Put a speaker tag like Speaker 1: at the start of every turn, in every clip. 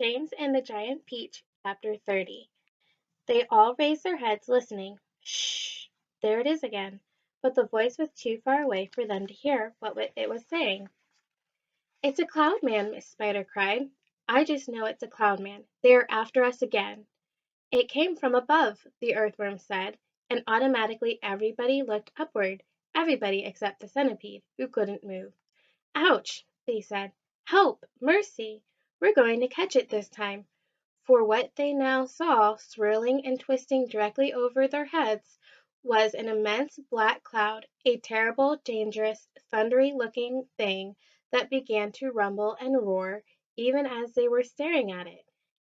Speaker 1: James and the Giant Peach, Chapter 30. They all raised their heads, listening. Shh! There it is again. But the voice was too far away for them to hear what it was saying. It's a cloud man, Miss Spider cried. I just know it's a cloud man. They are after us again. It came from above, the earthworm said, and automatically everybody looked upward. Everybody except the centipede, who couldn't move. Ouch! They said. Help! Mercy! We're going to catch it this time. For what they now saw, swirling and twisting directly over their heads, was an immense black cloud, a terrible, dangerous, thundery looking thing that began to rumble and roar even as they were staring at it.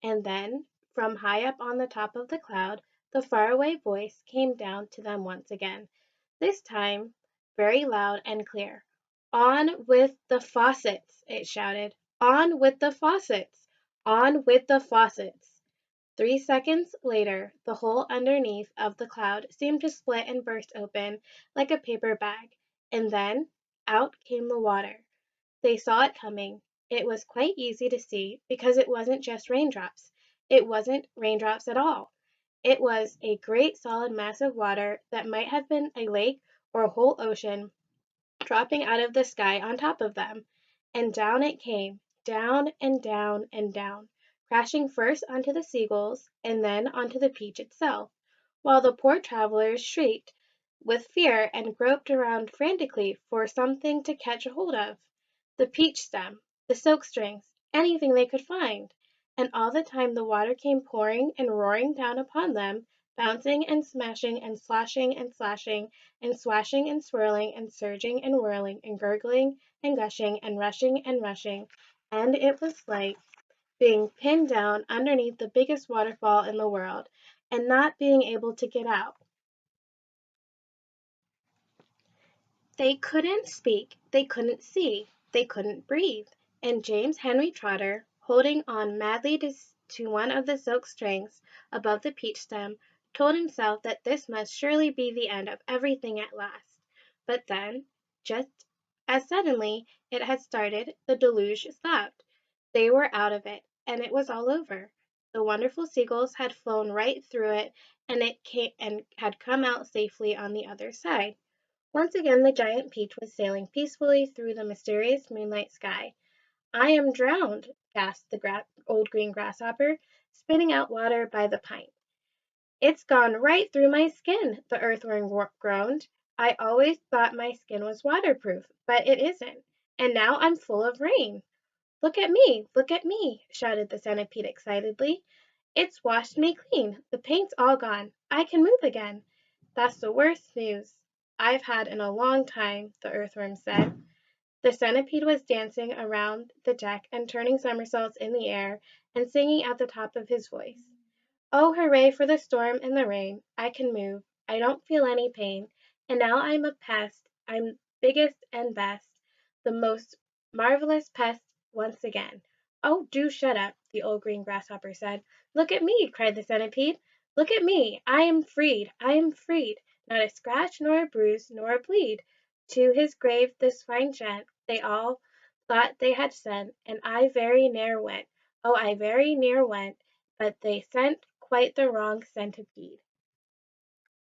Speaker 1: And then, from high up on the top of the cloud, the faraway voice came down to them once again, this time very loud and clear. On with the faucets, it shouted. On with the faucets! On with the faucets! 3 seconds later, the hole underneath of the cloud seemed to split and burst open like a paper bag, and then out came the water. They saw it coming. It was quite easy to see because it wasn't just raindrops. It wasn't raindrops at all. It was a great solid mass of water that might have been a lake or a whole ocean dropping out of the sky on top of them. And down it came, down and down and down, crashing first onto the seagulls and then onto the peach itself, while the poor travelers shrieked with fear and groped around frantically for something to catch hold of. The peach stem, the silk strings, anything they could find. And all the time the water came pouring and roaring down upon them, bouncing and smashing and sloshing and slashing and swashing and swirling and surging and whirling and gurgling and gushing and rushing and rushing, and it was like being pinned down underneath the biggest waterfall in the world and not being able to get out. They couldn't speak, they couldn't see, they couldn't breathe, and James Henry Trotter, holding on madly to one of the silk strings above the peach stem, told himself that this must surely be the end of everything at last. But then, just as suddenly it had started, the deluge stopped. They were out of it, and it was all over. The wonderful seagulls had flown right through it, and it came and had come out safely on the other side. Once again the giant peach was sailing peacefully through the mysterious moonlight sky. I am drowned, gasped the old green grasshopper, spitting out water by the pint. It's gone right through my skin, the earthworm groaned. I always thought my skin was waterproof, but it isn't, and now I'm full of rain. Look at me, shouted the centipede excitedly. It's washed me clean. The paint's all gone. I can move again. That's the worst news I've had in a long time, the earthworm said. The centipede was dancing around the deck and turning somersaults in the air and singing at the top of his voice. Oh, hooray for the storm and the rain. I can move. I don't feel any pain. And now I'm a pest. I'm biggest and best. The most marvelous pest once again. Oh, do shut up, the old green grasshopper said. Look at me, cried the centipede. Look at me. I am freed. I am freed. Not a scratch, nor a bruise, nor a bleed. To his grave this fine gent, they all thought they had sent, and I very near went. Oh, I very near went, but they sent quite the wrong centipede.